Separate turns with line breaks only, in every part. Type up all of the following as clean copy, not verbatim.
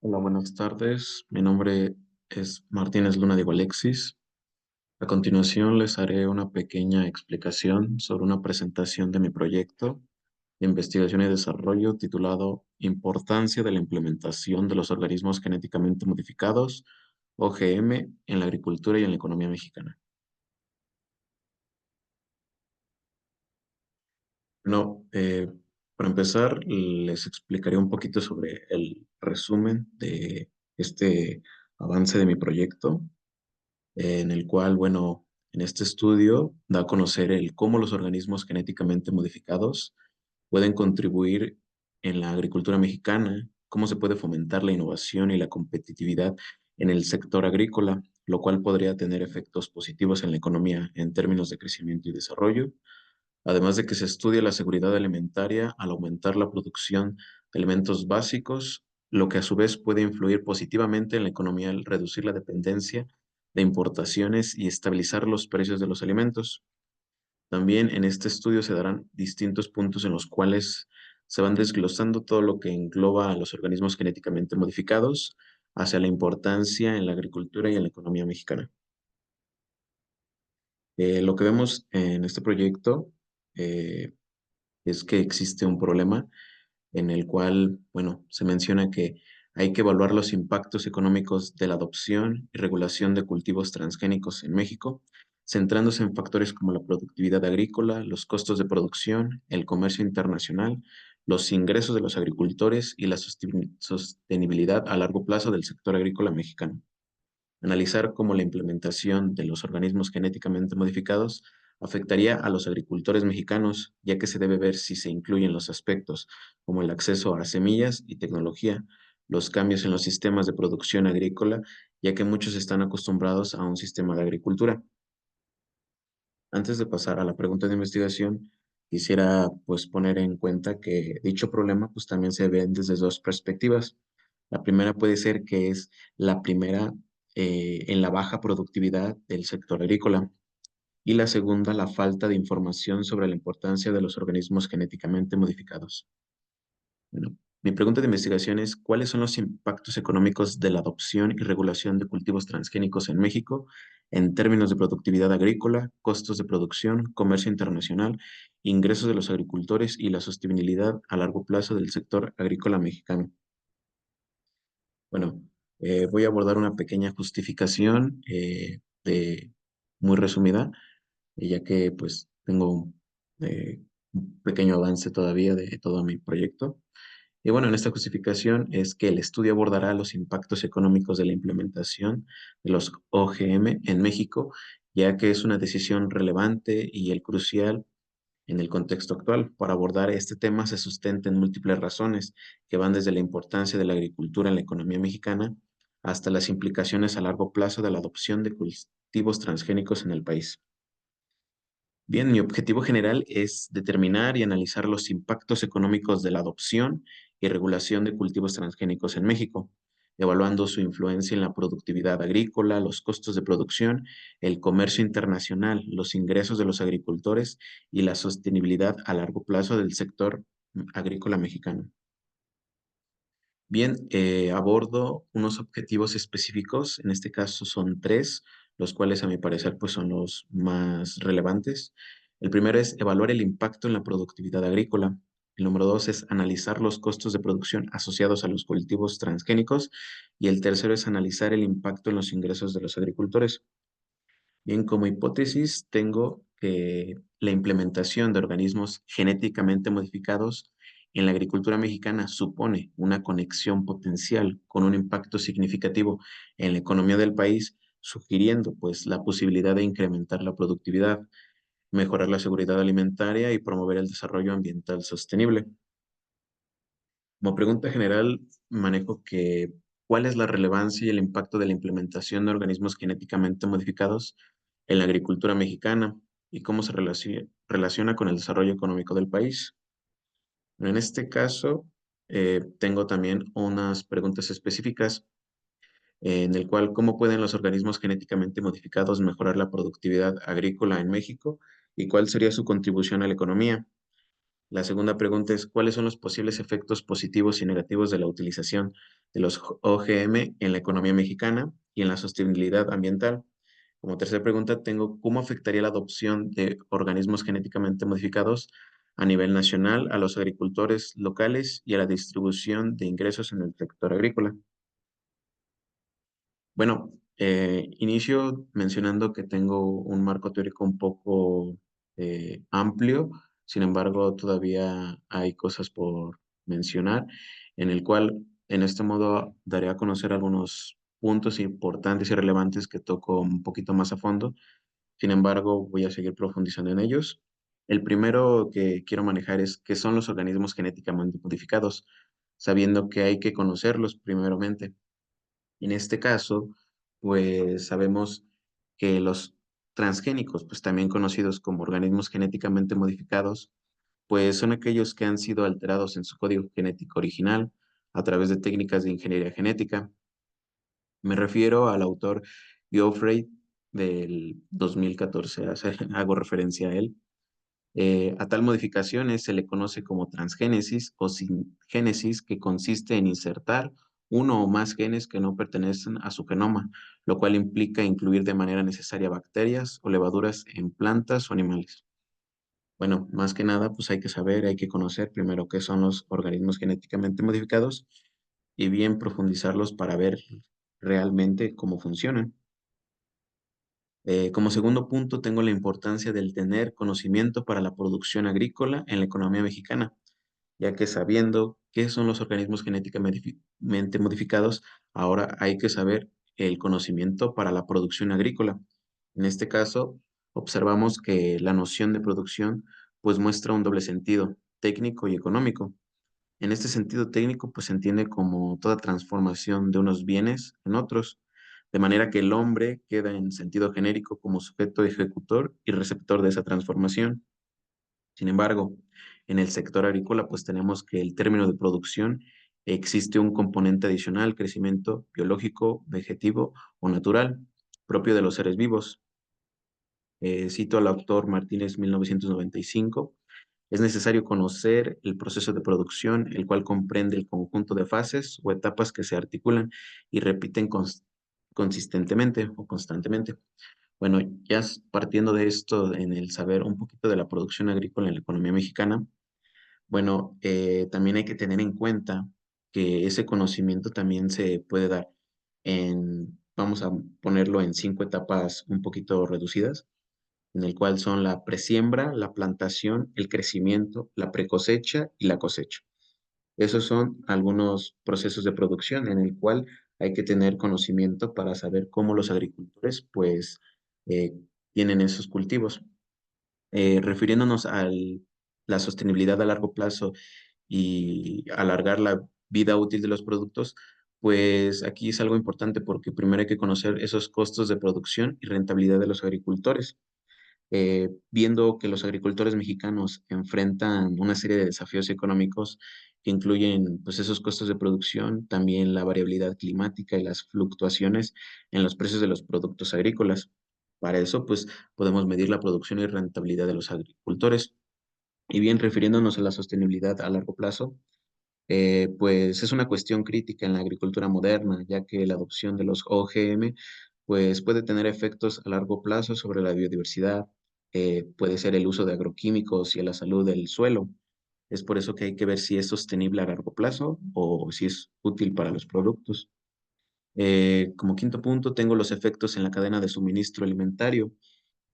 Hola, buenas tardes. Mi nombre es Martínez Luna Diego Alexis. A continuación les haré una pequeña explicación sobre una presentación de mi proyecto de investigación y desarrollo titulado Importancia de la implementación de los organismos genéticamente modificados, OGM, en la agricultura y en la economía mexicana. No, para empezar, les explicaré un poquito sobre el resumen de este avance de mi proyecto, en el cual, bueno, en este estudio da a conocer el cómo los organismos genéticamente modificados pueden contribuir en la agricultura mexicana, cómo se puede fomentar la innovación y la competitividad en el sector agrícola, lo cual podría tener efectos positivos en la economía en términos de crecimiento y desarrollo, además de que se estudia la seguridad alimentaria al aumentar la producción de alimentos básicos, lo que a su vez puede influir positivamente en la economía al reducir la dependencia de importaciones y estabilizar los precios de los alimentos. También en este estudio se darán distintos puntos en los cuales se van desglosando todo lo que engloba a los organismos genéticamente modificados hacia la importancia en la agricultura y en la economía mexicana. Lo que vemos en este proyecto eh, es que existe un problema en el cual, bueno, se menciona que hay que evaluar los impactos económicos de la adopción y regulación de cultivos transgénicos en México, centrándose en factores como la productividad agrícola, los costos de producción, el comercio internacional, los ingresos de los agricultores y la sostenibilidad a largo plazo del sector agrícola mexicano. Analizar cómo la implementación de los organismos genéticamente modificados afectaría a los agricultores mexicanos, ya que se debe ver si se incluyen los aspectos como el acceso a semillas y tecnología, los cambios en los sistemas de producción agrícola, ya que muchos están acostumbrados a un sistema de agricultura. Antes de pasar a la pregunta de investigación, quisiera pues poner en cuenta que dicho problema pues también se ve desde dos perspectivas. La primera puede ser que es la primera en la baja productividad del sector agrícola y la segunda la falta de información sobre la importancia de los organismos genéticamente modificados. Bueno, mi pregunta de investigación es, ¿cuáles son los impactos económicos de la adopción y regulación de cultivos transgénicos en México en términos de productividad agrícola, costos de producción, comercio internacional, ingresos de los agricultores y la sostenibilidad a largo plazo del sector agrícola mexicano? Bueno, voy a abordar una pequeña justificación muy resumida, ya que pues tengo un pequeño avance todavía de todo mi proyecto. Y bueno, en esta justificación es que el estudio abordará los impactos económicos de la implementación de los OGM en México, ya que es una decisión relevante y el crucial en el contexto actual. Para abordar este tema se sustenta en múltiples razones que van desde la importancia de la agricultura en la economía mexicana hasta las implicaciones a largo plazo de la adopción de cultivos transgénicos en el país. Bien, mi objetivo general es determinar y analizar los impactos económicos de la adopción y regulación de cultivos transgénicos en México, evaluando su influencia en la productividad agrícola, los costos de producción, el comercio internacional, los ingresos de los agricultores y la sostenibilidad a largo plazo del sector agrícola mexicano. Bien, abordo unos objetivos específicos, en este caso son tres, los cuales a mi parecer pues son los más relevantes. El primero es evaluar el impacto en la productividad agrícola. El número dos es analizar los costos de producción asociados a los cultivos transgénicos. Y el tercero es analizar el impacto en los ingresos de los agricultores. Bien, como hipótesis tengo que la implementación de organismos genéticamente modificados en la agricultura mexicana supone una conexión potencial con un impacto significativo en la economía del país, sugiriendo pues la posibilidad de incrementar la productividad, mejorar la seguridad alimentaria y promover el desarrollo ambiental sostenible. Como pregunta general, manejo que ¿cuál es la relevancia y el impacto de la implementación de organismos genéticamente modificados en la agricultura mexicana y cómo se relaciona con el desarrollo económico del país? Bueno, en este caso, tengo también unas preguntas específicas en el cual cómo pueden los organismos genéticamente modificados mejorar la productividad agrícola en México y cuál sería su contribución a la economía. La segunda pregunta es, ¿cuáles son los posibles efectos positivos y negativos de la utilización de los OGM en la economía mexicana y en la sostenibilidad ambiental? Como tercera pregunta, tengo, ¿cómo afectaría la adopción de organismos genéticamente modificados a nivel nacional a los agricultores locales y a la distribución de ingresos en el sector agrícola? Bueno, inicio mencionando que tengo un marco teórico un poco amplio, sin embargo, todavía hay cosas por mencionar, en el cual, en este modo, daré a conocer algunos puntos importantes y relevantes que toco un poquito más a fondo. Sin embargo, voy a seguir profundizando en ellos. El primero que quiero manejar es qué son los organismos genéticamente modificados, sabiendo que hay que conocerlos primeramente. En este caso, pues sabemos que los transgénicos, pues también conocidos como organismos genéticamente modificados, pues son aquellos que han sido alterados en su código genético original a través de técnicas de ingeniería genética. Me refiero al autor Geoffrey del 2014, hago referencia a él. A tal modificaciones se le conoce como transgénesis o singénesis, que consiste en insertar uno o más genes que no pertenecen a su genoma, lo cual implica incluir de manera necesaria bacterias o levaduras en plantas o animales. Bueno, más que nada, pues hay que saber, hay que conocer primero qué son los organismos genéticamente modificados y bien profundizarlos para ver realmente cómo funcionan. Como segundo punto, tengo la importancia del tener conocimiento para la producción agrícola en la economía mexicana, ya que sabiendo qué son los organismos genéticamente modificados, ahora hay que saber el conocimiento para la producción agrícola. En este caso, observamos que la noción de producción pues muestra un doble sentido, técnico y económico. En este sentido técnico, pues se entiende como toda transformación de unos bienes en otros, de manera que el hombre queda en sentido genérico como sujeto ejecutor y receptor de esa transformación. Sin embargo, en el sector agrícola, pues tenemos que el término de producción existe un componente adicional, crecimiento biológico, vegetativo o natural, propio de los seres vivos. Cito al autor Martínez 1995. Es necesario conocer el proceso de producción, el cual comprende el conjunto de fases o etapas que se articulan y repiten consistentemente o constantemente. Bueno, partiendo de esto, en el saber un poquito de la producción agrícola en la economía mexicana, bueno, también hay que tener en cuenta que ese conocimiento también se puede dar vamos a ponerlo en 5 etapas un poquito reducidas, en el cual son la presiembra, la plantación, el crecimiento, la precosecha y la cosecha. Esos son algunos procesos de producción en el cual hay que tener conocimiento para saber cómo los agricultores pues eh, tienen esos cultivos. Refiriéndonos a la sostenibilidad a largo plazo y alargar la vida útil de los productos, pues aquí es algo importante porque primero hay que conocer esos costos de producción y rentabilidad de los agricultores. Viendo que los agricultores mexicanos enfrentan una serie de desafíos económicos que incluyen pues, esos costos de producción, también la variabilidad climática y las fluctuaciones en los precios de los productos agrícolas. Para eso, pues, podemos medir la producción y rentabilidad de los agricultores. Y bien, refiriéndonos a la sostenibilidad a largo plazo, pues es una cuestión crítica en la agricultura moderna, ya que la adopción de los OGM pues puede tener efectos a largo plazo sobre la biodiversidad, puede ser el uso de agroquímicos y a la salud del suelo. Es por eso que hay que ver si es sostenible a largo plazo o si es útil para los productos. Como quinto punto, tengo los efectos en la cadena de suministro alimentario.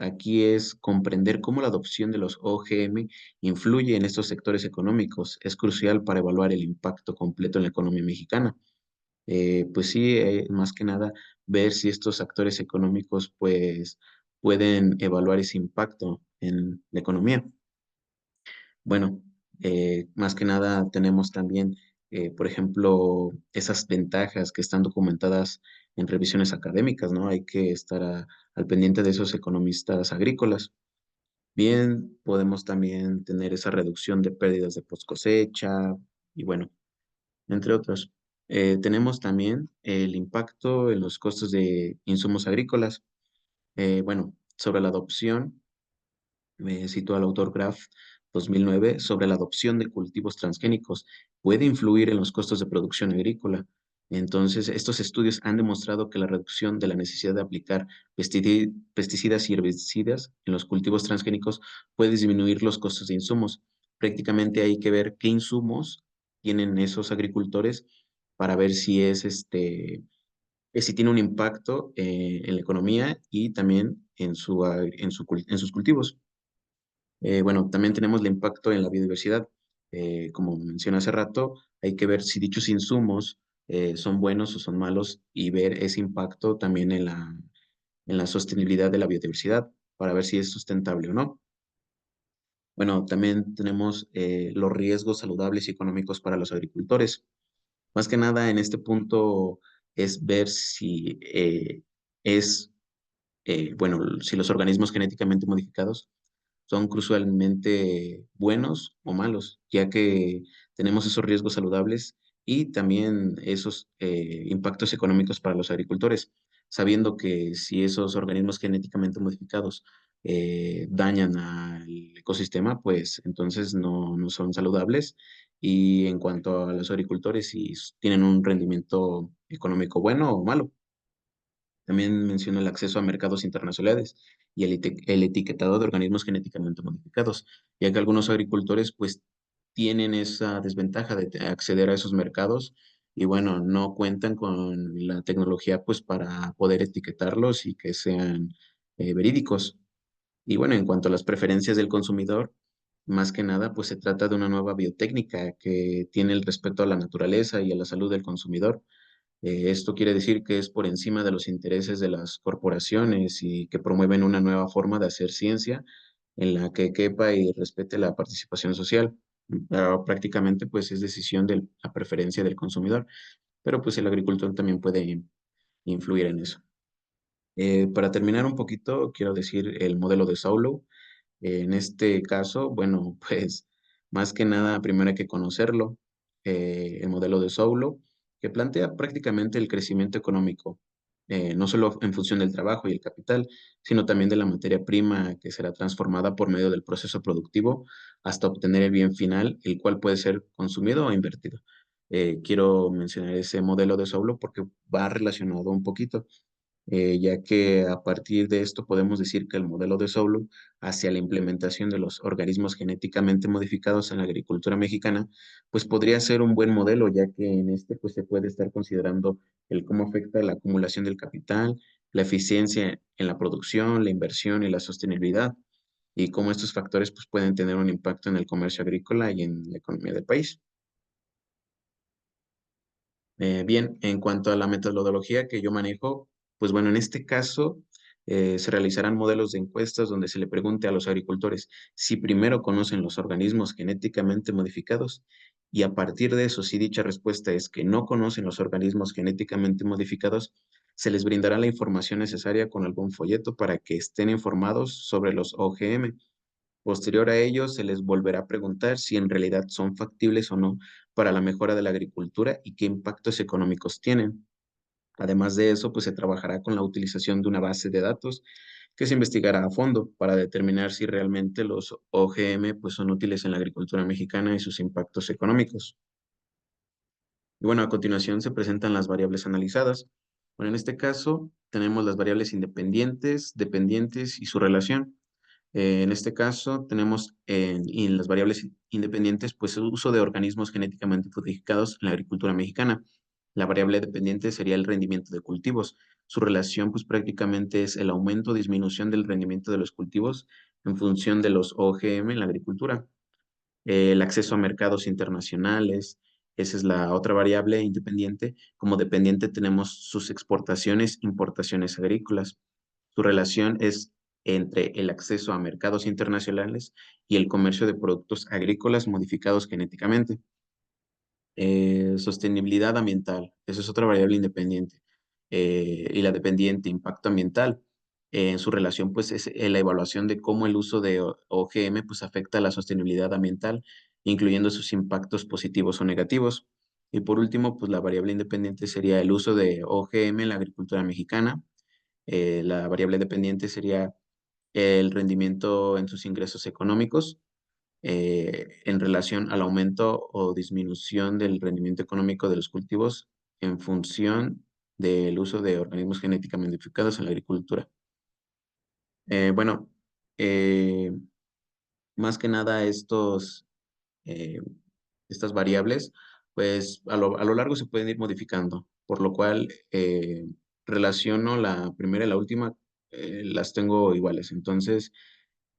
Aquí es comprender cómo la adopción de los OGM influye en estos sectores económicos. Es crucial para evaluar el impacto completo en la economía mexicana. Pues sí, más que nada, ver si estos actores económicos pues pueden evaluar ese impacto en la economía. Bueno, más que nada tenemos también, por ejemplo, esas ventajas que están documentadas en revisiones académicas, ¿no? Hay que estar al pendiente de esos economistas agrícolas. Bien, podemos también tener esa reducción de pérdidas de post cosecha y bueno, entre otros. Tenemos también el impacto en los costos de insumos agrícolas. Bueno, sobre la adopción, me cito al autor Graf 2009 sobre la adopción de cultivos transgénicos puede influir en los costos de producción agrícola. Entonces, estos estudios han demostrado que la reducción de la necesidad de aplicar pesticidas y herbicidas en los cultivos transgénicos puede disminuir los costos de insumos. Prácticamente hay que ver qué insumos tienen esos agricultores para ver si si tiene un impacto en la economía y también en sus cultivos. Bueno, también tenemos el impacto en la biodiversidad. Como mencioné hace rato, hay que ver si dichos insumos son buenos o son malos y ver ese impacto también en la sostenibilidad de la biodiversidad para ver si es sustentable o no. Bueno, también tenemos los riesgos saludables y económicos para los agricultores. Más que nada en este punto es ver si bueno, si los organismos genéticamente modificados son crucialmente buenos o malos, ya que tenemos esos riesgos saludables y también esos impactos económicos para los agricultores, sabiendo que si esos organismos genéticamente modificados dañan al ecosistema, pues entonces no son saludables. Y en cuanto a los agricultores, si tienen un rendimiento económico bueno o malo. También menciona el acceso a mercados internacionales y el etiquetado de organismos genéticamente modificados, ya que algunos agricultores pues tienen esa desventaja de acceder a esos mercados y bueno, no cuentan con la tecnología pues para poder etiquetarlos y que sean verídicos. Y bueno, en cuanto a las preferencias del consumidor, más que nada pues se trata de una nueva biotécnica que tiene el respeto a la naturaleza y a la salud del consumidor. Esto quiere decir que es por encima de los intereses de las corporaciones y que promueven una nueva forma de hacer ciencia en la que quepa y respete la participación social. Prácticamente, pues es decisión de la preferencia del consumidor, pero pues el agricultor también puede influir en eso. Para terminar un poquito, quiero decir el modelo de Solow. En este caso, bueno, pues más que nada, primero hay que conocerlo, el modelo de Solow, que plantea prácticamente el crecimiento económico, no solo en función del trabajo y el capital, sino también de la materia prima que será transformada por medio del proceso productivo hasta obtener el bien final, el cual puede ser consumido o invertido. Quiero mencionar ese modelo de Solow porque va relacionado un poquito ya que a partir de esto podemos decir que el modelo de Solow hacia la implementación de los organismos genéticamente modificados en la agricultura mexicana, pues podría ser un buen modelo, ya que en este pues se puede estar considerando el cómo afecta la acumulación del capital, la eficiencia en la producción, la inversión y la sostenibilidad, y cómo estos factores pues pueden tener un impacto en el comercio agrícola y en la economía del país. Bien, en cuanto a la metodología que yo manejo, pues bueno, en este caso se realizarán modelos de encuestas donde se le pregunte a los agricultores si primero conocen los organismos genéticamente modificados y a partir de eso, si dicha respuesta es que no conocen los organismos genéticamente modificados, se les brindará la información necesaria con algún folleto para que estén informados sobre los OGM. Posterior a ello, se les volverá a preguntar si en realidad son factibles o no para la mejora de la agricultura y qué impactos económicos tienen. Además de eso, pues se trabajará con la utilización de una base de datos que se investigará a fondo para determinar si realmente los OGM pues, son útiles en la agricultura mexicana y sus impactos económicos. Y bueno, a continuación se presentan las variables analizadas. Bueno, en este caso tenemos las variables independientes, dependientes y su relación. En este caso tenemos en las variables independientes pues el uso de organismos genéticamente modificados en la agricultura mexicana. La variable dependiente sería el rendimiento de cultivos. Su relación pues prácticamente es el aumento o disminución del rendimiento de los cultivos en función de los OGM en la agricultura. El acceso a mercados internacionales, esa es la otra variable independiente. Como dependiente tenemos sus exportaciones, importaciones agrícolas. Su relación es entre el acceso a mercados internacionales y el comercio de productos agrícolas modificados genéticamente. Sostenibilidad ambiental, esa es otra variable independiente. Y la dependiente, impacto ambiental. En su relación, pues, es la evaluación de cómo el uso de OGM, pues, afecta a la sostenibilidad ambiental, incluyendo sus impactos positivos o negativos. Y por último, pues, la variable independiente sería el uso de OGM en la agricultura mexicana. La variable dependiente sería el rendimiento en sus ingresos económicos. en relación al aumento o disminución del rendimiento económico de los cultivos en función del uso de organismos genéticamente modificados en la agricultura. Bueno, eh, más que nada eh, estas variables, pues a lo largo se pueden ir modificando, por lo cual relaciono la primera y la última, las tengo iguales. Entonces,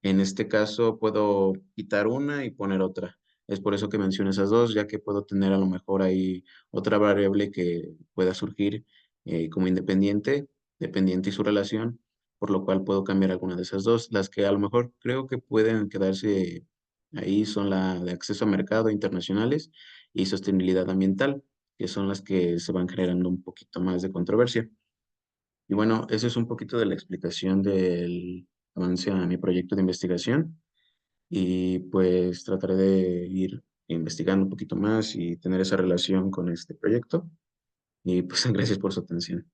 en este caso puedo quitar una y poner otra. Es por eso que menciono esas dos, ya que puedo tener a lo mejor ahí otra variable que pueda surgir como independiente, dependiente y su relación, por lo cual puedo cambiar alguna de esas dos. Las que a lo mejor creo que pueden quedarse ahí son la de acceso a mercado internacionales y sostenibilidad ambiental, que son las que se van generando un poquito más de controversia. Y bueno, eso es un poquito de la explicación del avance a mi proyecto de investigación y pues trataré de ir investigando un poquito más y tener esa relación con este proyecto. Y pues gracias por su atención.